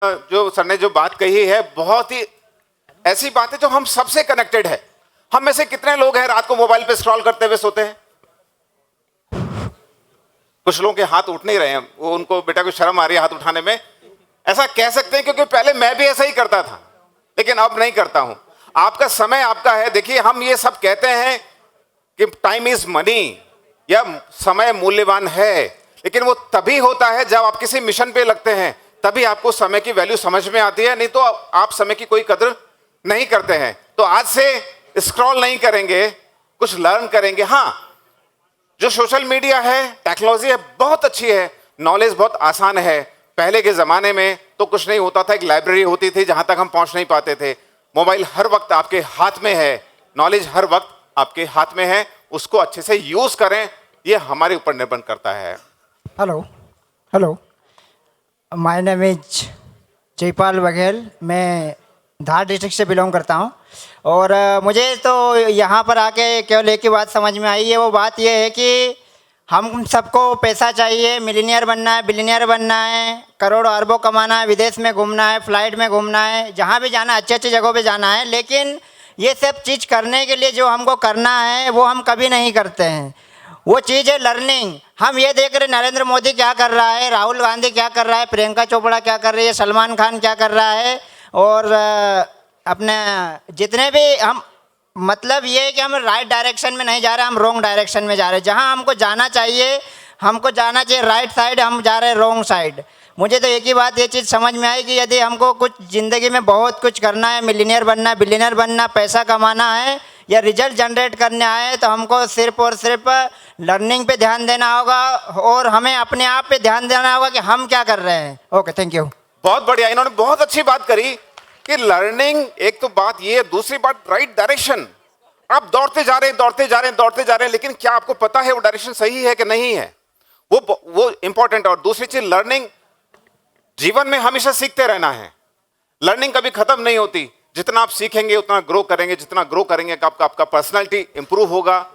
जो सर ने जो बात कही है बहुत ही ऐसी बात है जो हम सबसे कनेक्टेड है। हम में से कितने लोग हैं रात को मोबाइल पे स्क्रॉल करते हुए सोते हैं? कुछ लोगों के हाथ उठ नहीं रहे हैं, वो उनको बेटा को शर्म आ रही है हाथ उठाने में। ऐसा कह सकते हैं क्योंकि पहले मैं भी ऐसा ही करता था, लेकिन अब नहीं करता हूं। आपका समय आपका है। देखिए, हम ये सब कहते हैं कि टाइम इज मनी, या समय मूल्यवान है, लेकिन वो तभी होता है जब आप किसी मिशन पे लगते हैं, तभी आपको समय की वैल्यू समझ में आती है, नहीं तो आप समय की कोई कदर नहीं करते हैं। तो आज से स्क्रॉल नहीं करेंगे, कुछ लर्न करेंगे। हाँ, जो सोशल मीडिया है, टेक्नोलॉजी है, बहुत अच्छी है, नॉलेज बहुत आसान है। पहले के जमाने में तो कुछ नहीं होता था, एक लाइब्रेरी होती थी जहां तक हम पहुंच नहीं पाते थे। मोबाइल हर वक्त आपके हाथ में है, नॉलेज हर वक्त आपके हाथ में है, उसको अच्छे से यूज करें, ये हमारे ऊपर निर्भर करता है। Hello, my name is Jaipal Baghel. मैं धार डिस्ट्रिक्ट से बिलोंग करता हूँ और मुझे तो यहाँ पर आके केवल एक ही बात समझ में आई है। वो बात ये है कि हम सबको पैसा चाहिए, मिलीनियर बनना है, बिलीनियर बनना है, करोड़ों अरबों कमाना है, विदेश में घूमना है, फ्लाइट में घूमना है, जहाँ भी जाना है, अच्छी अच्छी जगहों पे जाना है। लेकिन ये सब चीज़ करने के लिए जो हमको करना है वो हम कभी नहीं करते हैं। वो चीज़ है लर्निंग। हम ये देख रहे नरेंद्र मोदी क्या कर रहा है, राहुल गांधी क्या कर रहा है, प्रियंका चोपड़ा क्या कर रही है, सलमान खान क्या कर रहा है, और अपने जितने भी हम, मतलब ये है कि हम राइट डायरेक्शन में नहीं जा रहे, हम रॉन्ग डायरेक्शन में जा रहे हैं। जहाँ हमको जाना चाहिए राइट साइड, हम जा रहे हैं रॉन्ग साइड। मुझे तो एक ही बात ये चीज़ समझ में आई कि यदि हमको कुछ ज़िंदगी में बहुत कुछ करना है, मिलीनियर बनना है, बिलीनियर बनना, पैसा कमाना है या रिजल्ट जनरेट करने आए, तो हमको सिर्फ और सिर्फ लर्निंग पे ध्यान देना होगा और हमें अपने आप पे ध्यान देना होगा कि हम क्या कर रहे हैं। Okay, thank you. बहुत बढ़िया, इन्होंने बहुत अच्छी बात करी कि लर्निंग एक तो बात ये है, दूसरी बात राइट डायरेक्शन। आप दौड़ते जा रहे हैं, लेकिन क्या आपको पता है वो डायरेक्शन सही है कि नहीं है? वो इंपॉर्टेंट। और दूसरी चीज लर्निंग, जीवन में हमेशा सीखते रहना है, लर्निंग कभी खत्म नहीं होती। जितना आप सीखेंगे उतना ग्रो करेंगे, जितना ग्रो करेंगे आपका पर्सनालिटी इंप्रूव होगा।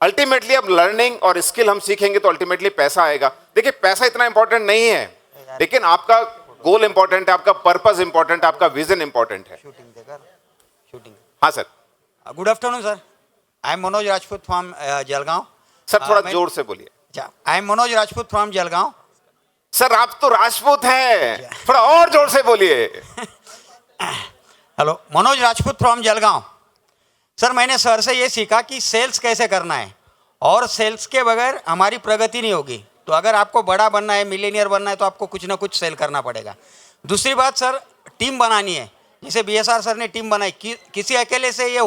अल्टीमेटली अब लर्निंग और स्किल हम सीखेंगे तो अल्टीमेटली पैसा आएगा। देखिए, पैसा इतना इंपॉर्टेंट नहीं है, लेकिन आपका गोल इंपॉर्टेंट है, आपका पर्पस इंपॉर्टेंट है, आपका विजन इंपॉर्टेंट है। हाँ sir. Good afternoon sir, I am Manoj Rajput from Jalgaon. Sir थोड़ा जोर से बोलिए। I am Manoj Rajput from Jalgaon. Sir आप तो राजपूत हैं, थोड़ा और जोर से बोलिए। Hello, Manoj Rajput from Jalgaon. Sir, मैंने सर से ये सीखा कि सेल्स कैसे करना है, और सेल्स के बगैर हमारी प्रगति नहीं होगी। तो अगर आपको बड़ा बनना है, मिलीनियर बनना है, तो आपको कुछ ना कुछ सेल करना पड़ेगा। दूसरी बात सर, टीम बनानी है। जैसे BSR सर ने टीम बनाई, किसी अकेले से ये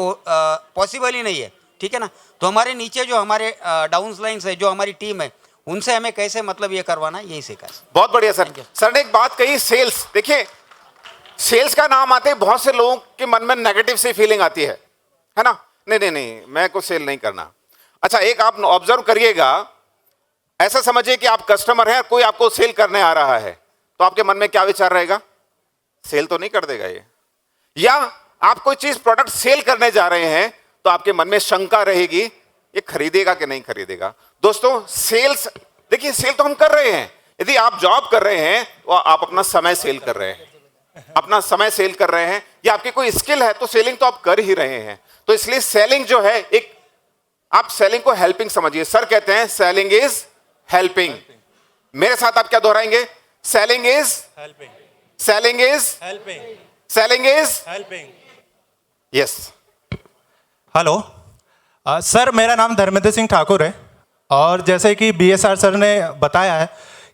पॉसिबल ही नहीं है, ठीक है ना। तो हमारे नीचे जो हमारे डाउन लाइन्स है, जो हमारी टीम है, उनसे हमें कैसे मतलब ये करवाना है, यही सीखा। बहुत बढ़िया सर। सर ने एक बात कही, सेल्स। देखिए, सेल्स का नाम आते ही बहुत से लोगों के मन में नेगेटिव सी फीलिंग आती है ना। नहीं, मैं को सेल नहीं करना। अच्छा, एक आप ऑब्जर्व करिएगा, ऐसा समझिए कि आप कस्टमर हैं, कोई आपको सेल करने आ रहा है, तो आपके मन में क्या विचार रहेगा? सेल तो नहीं कर देगा ये। या आप कोई चीज प्रोडक्ट सेल करने जा रहे हैं, तो आपके मन में शंका रहेगी, ये खरीदेगा कि नहीं खरीदेगा। दोस्तों, सेल्स, देखिए, सेल तो हम कर रहे हैं। यदि आप जॉब कर रहे हैं तो आप अपना समय सेल कर रहे हैं, या आपकी कोई स्किल है तो सेलिंग तो आप कर ही रहे हैं। तो इसलिए सेलिंग जो है, एक आप सेलिंग को हेल्पिंग समझिए। सर कहते हैं सेलिंग इज हेल्पिंग। मेरे साथ आप क्या दोहराएंगे? Selling is helping, selling is helping, selling is helping. Yes. Hello sir, मेरा नाम धर्मेंद्र सिंह ठाकुर है, और जैसे कि BSR सर ने बताया है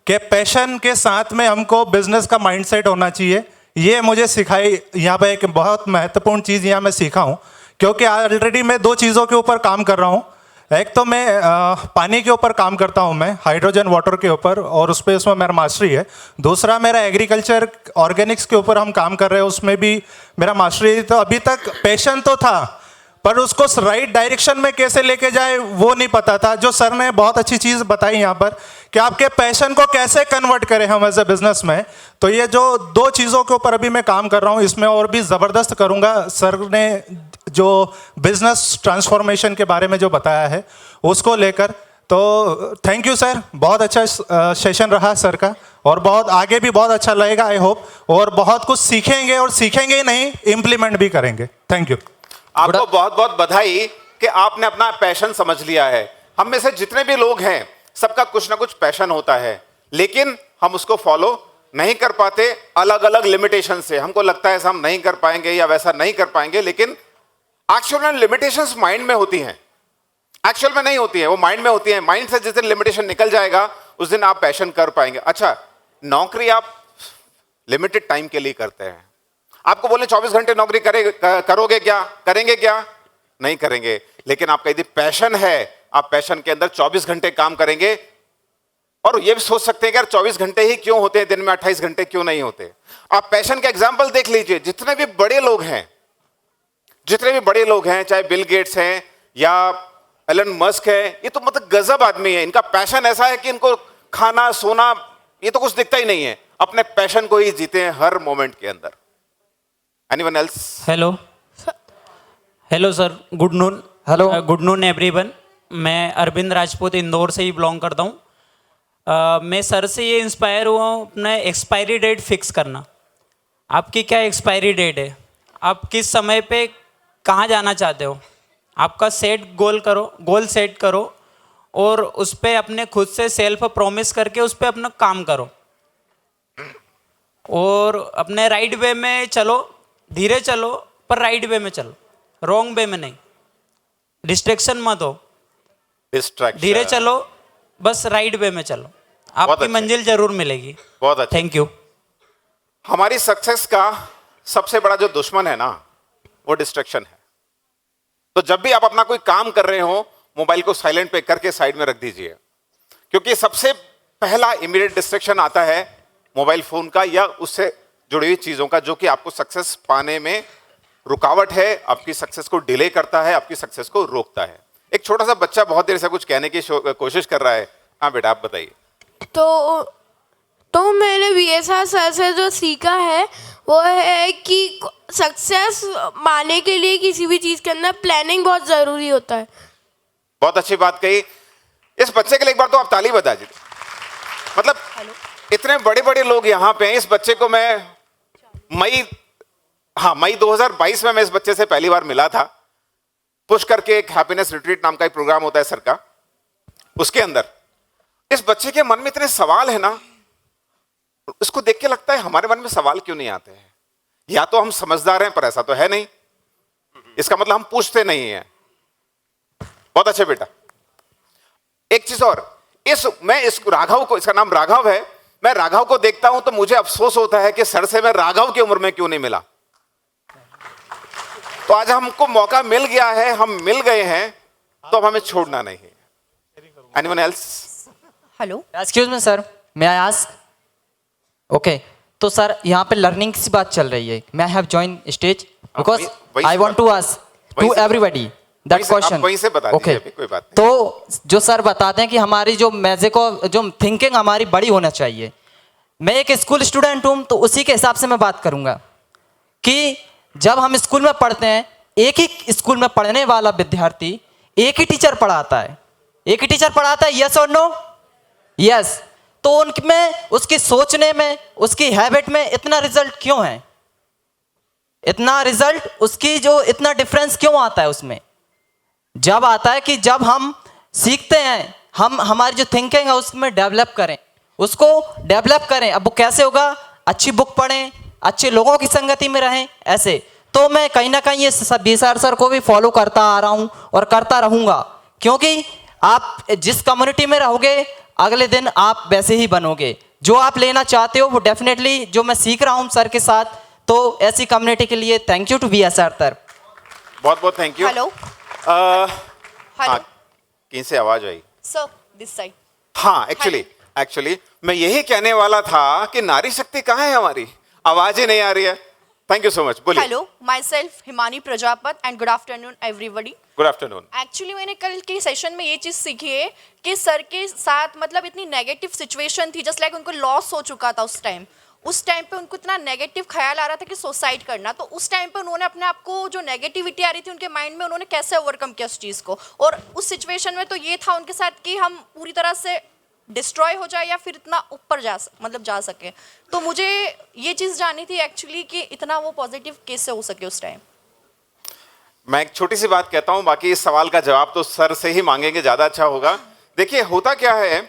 कि पैशन के साथ में हमको बिजनेस का माइंडसेट होना चाहिए। ये मुझे सिखाई यहाँ पे एक बहुत महत्वपूर्ण चीज़ यहाँ मैं सीखा हूँ, क्योंकि ऑलरेडी मैं 2 चीज़ों के ऊपर काम कर रहा हूँ। एक तो मैं पानी के ऊपर काम करता हूँ, मैं हाइड्रोजन वाटर के ऊपर, और उसमें मेरा मास्टरी है। दूसरा मेरा एग्रीकल्चर ऑर्गेनिक्स के ऊपर हम काम कर रहे हैं, उसमें भी मेरा मास्टरी है। तो अभी तक पैशन तो था, पर उसको राइट डायरेक्शन में कैसे लेके जाए वो नहीं पता था। जो सर ने बहुत अच्छी चीज़ बताई यहाँ पर कि आपके पैशन को कैसे कन्वर्ट करें हम एज ए बिजनेस में। तो ये जो 2 चीज़ों के ऊपर अभी मैं काम कर रहा हूँ, इसमें और भी ज़बरदस्त करूँगा। सर ने जो बिजनेस ट्रांसफॉर्मेशन के बारे में जो बताया है उसको लेकर, तो थैंक यू सर, बहुत अच्छा सेशन रहा सर का, और बहुत आगे भी बहुत अच्छा लगेगा आई होप, और बहुत कुछ सीखेंगे, और सीखेंगे ही नहीं, इम्प्लीमेंट भी करेंगे। Thank you. आपको बहुत बहुत बधाई कि आपने अपना पैशन समझ लिया है। हम में से जितने भी लोग हैं सबका कुछ ना कुछ पैशन होता है, लेकिन हम उसको फॉलो नहीं कर पाते अलग अलग लिमिटेशन से। हमको लगता है हम नहीं कर पाएंगे या वैसा नहीं कर पाएंगे, लेकिन एक्चुअल में लिमिटेशंस माइंड में होती हैं, एक्चुअल में नहीं होती है, वो माइंड में होती है। माइंड से जिस दिन लिमिटेशन निकल जाएगा उस दिन आप पैशन कर पाएंगे। अच्छा, नौकरी आप लिमिटेड टाइम के लिए करते हैं। आपको बोले 24 घंटे नौकरी करोगे क्या, करेंगे क्या? नहीं करेंगे। लेकिन आपका यदि पैशन है, आप पैशन के अंदर 24 घंटे काम करेंगे। और ये भी सोच सकते हैं कि यार 24 घंटे ही क्यों होते हैं, दिन में 28 घंटे क्यों नहीं होते? आप पैशन का एग्जाम्पल देख लीजिए। जितने भी बड़े लोग हैं, जितने भी बड़े लोग हैं, चाहे बिल गेट्स हैं या एलन मस्क है, ये तो मतलब गजब आदमी है। इनका पैशन ऐसा है कि इनको खाना सोना ये तो कुछ दिखता ही नहीं है, अपने पैशन को ही जीते हैं हर मोमेंट के अंदर। Anyone else? Hello hello sir, good noon. Hello. Good noon everyone. मैं अरविंद राजपूत इंदौर से ही बिलोंग करता हूँ। मैं सर से ये इंस्पायर हुआ हूँ अपना एक्सपायरी डेट फिक्स करना। आपकी क्या एक्सपायरी डेट है, आप किस समय पे कहाँ जाना चाहते हो, आपका गोल सेट करो और उस पर अपने खुद से सेल्फ प्रॉमिस करके उस पर अपना काम करो और अपने राइट वे में चलो, धीरे चलो पर राइट वे में चलो, रॉन्ग वे में नहीं। डिस्ट्रैक्शन मत हो, डिस्ट्रैक्शन, धीरे चलो, बस राइट वे में चलो, आपकी अच्छा। मंजिल जरूर मिलेगी। बहुत अच्छा। Thank you. हमारी सक्सेस का सबसे बड़ा जो दुश्मन है ना, वो डिस्ट्रैक्शन है। तो जब भी आप अपना कोई काम कर रहे हो, मोबाइल को साइलेंट पे करके साइड में रख दीजिए, क्योंकि सबसे पहला इमीडिएट डिस्ट्रैक्शन आता है मोबाइल फोन का या उससे जुड़ी हुई चीजों का, जो कि आपको सक्सेस पाने में रुकावट है, आपकी सक्सेस को डिले करता है, आपकी सक्सेस को रोकता है। एक छोटा सा बच्चा बहुत देर से कुछ कहने की कोशिश कर रहा है। हाँ बेटा, आप बताइए। तो मैंने VSR सर से जो सीखा है वो है कि सक्सेस पाने के लिए किसी भी चीज़ के अंदर प्लानिंग बहुत ज़रूरी होता है। बहुत अच्छी बात कही। इस बच्चे के लिए एक बार तो आप ताली बजा दीजिए। मतलब इतने बड़े बड़े लोग यहाँ पे हैं। इस बच्चे को मैं मई 2022 में मैं इस बच्चे से पहली बार मिला था। पुश करके एक हैप्पीनेस रिट्रीट नाम का एक प्रोग्राम होता है सर का, उसके अंदर इस बच्चे के मन में इतने सवाल है ना, इसको देख के लगता है हमारे मन में सवाल क्यों नहीं आते हैं। या तो हम समझदार हैं, पर ऐसा तो है नहीं, इसका मतलब हम पूछते नहीं हैं। बहुत अच्छे बेटा। एक चीज और, मैं इस राघव को, इसका नाम राघव है, मैं राघव को देखता हूं तो मुझे अफसोस होता है कि सर से मैं राघव की उम्र में क्यों नहीं मिला। तो आज हमको मौका मिल गया है, हम मिल गए हैं, तो अब हमें छोड़ना नहीं है। Anyone else? Hello, excuse me sir, may I ask? Okay, तो सर यहाँ पे लर्निंग की बात चल रही है। मैं have join stage because I want to ask to everybody that question. वहीं से बता दीजिए, अभी कोई बात नहीं। तो जो सर बताते हैं कि हमारी जो जो थिंकिंग हमारी बड़ी होना चाहिए। मैं एक स्कूल स्टूडेंट हूँ, तो उसी के हिसाब से मैं बात करूँगा कि जब हम स्कूल में पढ़ते हैं, एक ही स्कूल में पढ़ने वाला विद्यार्थी एक ही टीचर पढ़ाता है, एक ही टीचर पढ़ाता है, यस और नो? यस। तो उनमें, उसकी सोचने में, उसकी हैबिट में इतना रिजल्ट क्यों है? इतना रिजल्ट, उसकी जो इतना डिफरेंस क्यों आता है उसमें? जब आता है कि जब हम सीखते हैं, हम हमारी जो थिंकिंग है उसमें डेवलप करें, उसको डेवलप करें। अब वो कैसे होगा? अच्छी बुक पढ़ें, अच्छे लोगों की संगति में रहें, ऐसे। तो मैं कहीं ना कहीं ये VSR सर को भी फॉलो करता आ रहा हूँ और करता रहूँगा, क्योंकि आप जिस कम्युनिटी में रहोगे अगले दिन आप वैसे ही बनोगे। जो आप लेना चाहते हो वो डेफिनेटली, जो मैं सीख रहा हूँ सर के साथ, तो ऐसी कम्युनिटी के लिए thank you to VSR sir. बहुत बहुत थैंक यू। हेलो हाँ, कहीं से आवाज आई? Sir, this side. हाँ, एक्चुअली मैं यही कहने वाला था कि नारी शक्ति कहाँ है हमारी, आवाज ही नहीं आ रही है। थैंक यू सो मच, बोलिए। Hello, my self Himani Prajapat and good afternoon everybody. Good afternoon. Actually मैंने कल के सेशन में ये चीज़ सीखी है कि सर के साथ मतलब इतनी नेगेटिव सिचुएशन थी, जस्ट लाइक उनको लॉस हो चुका था उस टाइम। उस टाइम पे उनको इतना नेगेटिव ख्याल आ रहा था कि सुसाइड करना, तो उस टाइम पे उन्होंने अपने आप को, जो नेगेटिविटी आ रही थी उनके माइंड में, उन्होंने कैसे ओवरकम किया उस चीज़ को। और उस सिचुएशन में तो ये था उनके साथ कि हम पूरी तरह से डिस्ट्रॉय हो जाए या फिर इतना ऊपर जा सके। तो मुझे ये चीज़ जाननी थी एक्चुअली कि इतना वो पॉजिटिव कैसे हो सके उस टाइम। मैं एक छोटी सी बात कहता हूं, बाकी इस सवाल का जवाब तो सर से ही मांगेंगे, ज्यादा अच्छा होगा। देखिए होता क्या है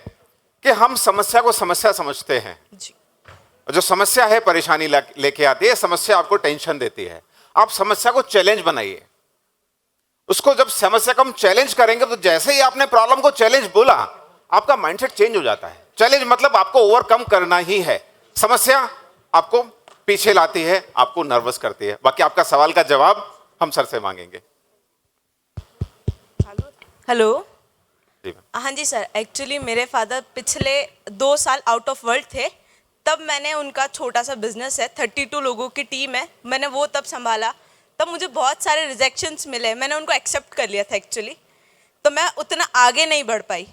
कि हम समस्या को समस्या समझते हैं। जी। जो समस्या है परेशानी लेके आती है, समस्या आपको टेंशन देती है। आप समस्या को चैलेंज बनाइए। उसको जब समस्या को हम चैलेंज करेंगे तो जैसे ही आपने प्रॉब्लम को चैलेंज बोला, आपका माइंडसेट चेंज हो जाता है। चैलेंज मतलब आपको ओवरकम करना ही है। समस्या आपको पीछे लाती है, आपको नर्वस करती है। बाकी आपका सवाल का जवाब हम सर से मांगेंगे। हेलो। जी हाँ जी सर, एक्चुअली मेरे फादर पिछले 2 साल आउट ऑफ वर्ल्ड थे, तब मैंने उनका छोटा सा बिजनेस है, 32 लोगों की टीम है, मैंने वो तब संभाला। तब मुझे बहुत सारे रिजेक्शंस मिले, मैंने उनको एक्सेप्ट कर लिया था एक्चुअली, तो मैं उतना आगे नहीं बढ़ पाई।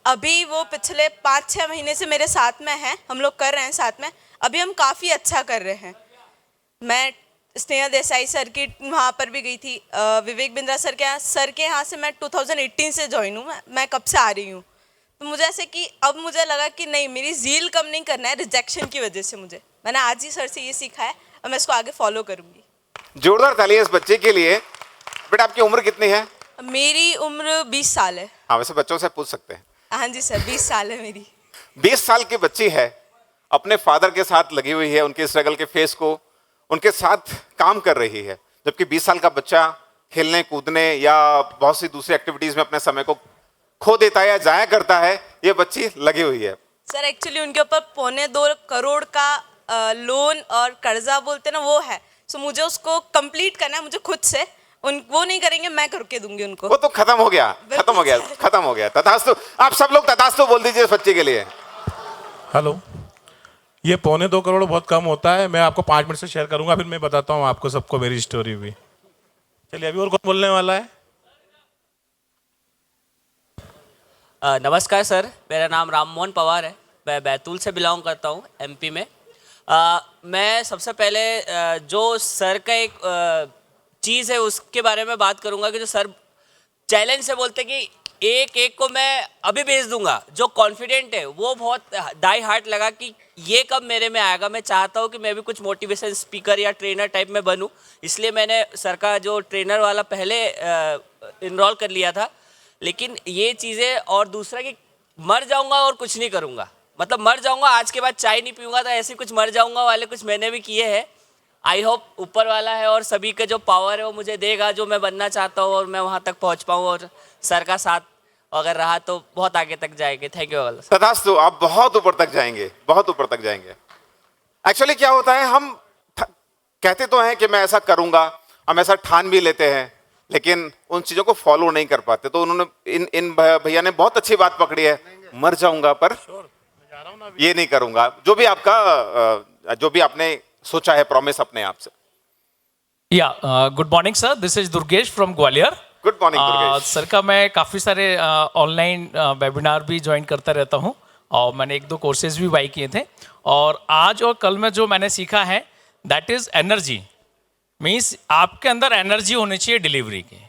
अभी वो पिछले 5-6 महीने से मेरे साथ में हैं, हम लोग कर रहे हैं साथ में, अभी हम काफ़ी अच्छा कर रहे हैं। मैं स्नेहा देसाई सर की वहाँ पर भी गई थी, विवेक बिंद्रा सर के यहाँ से मैं 2018 से ज्वाइन हूँ, मैं कब से आ रही हूँ। तो मुझे ऐसे कि अब मुझे लगा कि नहीं, मेरी ज़ील कम नहीं करना है रिजेक्शन की वजह से। मैंने आज ही सर से ये सीखा है और मैं इसको आगे फॉलो करूँगी। जोरदार तालियां इस बच्चे के लिए। बेटा आपकी उम्र कितनी है? मेरी उम्र 20 साल है। हाँ, वैसे बच्चों से पूछ सकते हैं। हाँ जी सर, 20 साल है मेरी। 20 साल की बच्ची है, अपने फादर के साथ लगी हुई है, उनके स्ट्रगल के फेस को उनके साथ काम कर रही है, जबकि 20 साल का बच्चा खेलने कूदने या बहुत सी दूसरी एक्टिविटीज में अपने समय को खो देता है या जाया करता है। ये बच्ची लगी हुई है। सर एक्चुअली उनके ऊपर 2.25 करोड़ का लोन और कर्जा बोलते ना, वो है। सो मुझे उसको कंप्लीट करना है, मुझे खुद से। वो नहीं करेंगे, मैं करके दूंगी उनको। वो तो खत्म हो गया, खत्म हो गया। तथास्तु। आप सब लोग तथास्तु बोल दीजिए इस बच्चे के लिए। हेलो। ये 2.25 करोड़ बहुत कम होता है, मैं आपको 5 मिनट से शेयर करूंगा, फिर मैं बताता हूँ आपको सबको मेरी स्टोरी भी। चलिए, अभी और कौन बोलने वाला है? नमस्कार सर, मेरा नाम राम मोहन पवार है, मैं बैतूल से बिलोंग करता हूँ, एमपी में। मैं सबसे पहले जो सर का एक चीज़ है उसके बारे में बात करूँगा कि जो सर चैलेंज से बोलते कि एक को मैं अभी भेज दूंगा, जो कॉन्फिडेंट है वो बहुत डाई हार्ट लगा कि ये कब मेरे में आएगा। मैं चाहता हूँ कि मैं भी कुछ मोटिवेशन स्पीकर या ट्रेनर टाइप में बनूँ, इसलिए मैंने सर का जो ट्रेनर वाला पहले इनरोल कर लिया था। लेकिन ये चीज़ें, और दूसरा कि मर जाऊंगा और कुछ नहीं करूंगा, मतलब मर जाऊंगा, आज के बाद चाय नहीं पीऊंगा, तो ऐसे कुछ मर जाऊंगा वाले कुछ मैंने भी किए हैं। आई होप ऊपर वाला है और सभी का जो पावर है वो मुझे देगा, जो मैं बनना चाहता हूँ, और मैं वहाँ तक पहुँच पाऊँ, और सर का साथ अगर रहा तो बहुत आगे तक जाएंगे। Thank you. तथास्तु। आप बहुत ऊपर तक जाएंगे, बहुत ऊपर तक जाएंगे। एक्चुअली क्या होता है, हम कहते तो हैं कि मैं ऐसा करूंगा, हम ऐसा ठान भी लेते हैं, लेकिन उन चीजों को फॉलो नहीं कर पाते। तो उन्होंने इन भैया ने बहुत अच्छी बात पकड़ी है, मर जाऊंगा पर ये नहीं करूंगा। जो भी आपका जो भी आपने सोचा है प्रॉमिस अपने आप से। या good morning sir, this is Durgesh from Gwalior. Good morning Durgesh. Sir का मैं काफ़ी सारे ऑनलाइन वेबिनार भी ज्वाइन करता रहता हूँ, और मैंने 1-2 कोर्सेज भी बाई किए थे। और आज और कल में जो मैंने सीखा है, दैट इज़ एनर्जी। मीन्स आपके अंदर एनर्जी होनी चाहिए डिलीवरी की,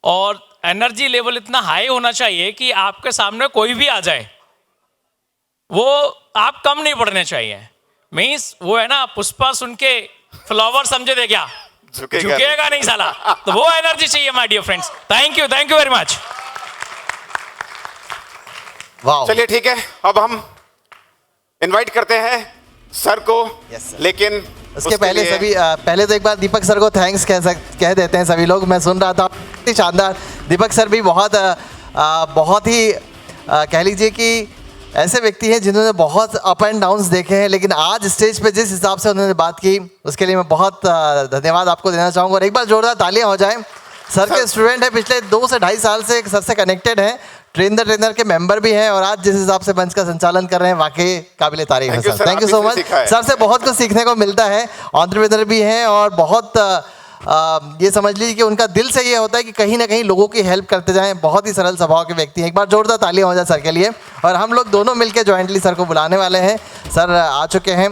और एनर्जी लेवल इतना हाई होना चाहिए कि आपके सामने कोई भी आ जाए वो आप कम नहीं पड़ने चाहिए। मीन्स वो है ना, पुष्पा सुन के फ्लावर समझे दे क्या, झुकेगा नहीं साला, तो वो एनर्जी चाहिए my dear friends. Thank you very much. चलिए ठीक है, अब हम इनवाइट करते हैं सर को। लेकिन उसके पहले पहले तो एक बार दीपक सर को थैंक्स कह देते हैं सभी लोग। मैं सुन रहा था, शानदार। दीपक सर भी बहुत ही कह लीजिए कि ऐसे व्यक्ति हैं जिन्होंने बहुत अप एंड डाउन्स देखे हैं, लेकिन आज स्टेज पे जिस हिसाब से उन्होंने बात की, उसके लिए मैं बहुत धन्यवाद आपको देना चाहूँगा। और एक बार जोरदार तालियां हो जाएं। सर के स्टूडेंट हैं, पिछले 2 से 2.5 साल से सर से कनेक्टेड हैं, ट्रेनर के मेंबर भी हैं, और आज जिस हिसाब से मंच का संचालन कर रहे हैं, वाकई काबिल तारीफ है sir. Thank you so much. Sir से बहुत कुछ सीखने को मिलता है। एंटरप्रेन्योर भी हैं और बहुत ये समझ लीजिए कि उनका दिल से ये होता है कि कहीं ना कहीं लोगों की हेल्प करते जाएं। बहुत ही सरल स्वभाव के व्यक्ति हैं। एक बार जोरदार तालियां हो जाए सर के लिए। और हम लोग दोनों मिलकर जॉइंटली सर को बुलाने वाले हैं। सर आ चुके हैं।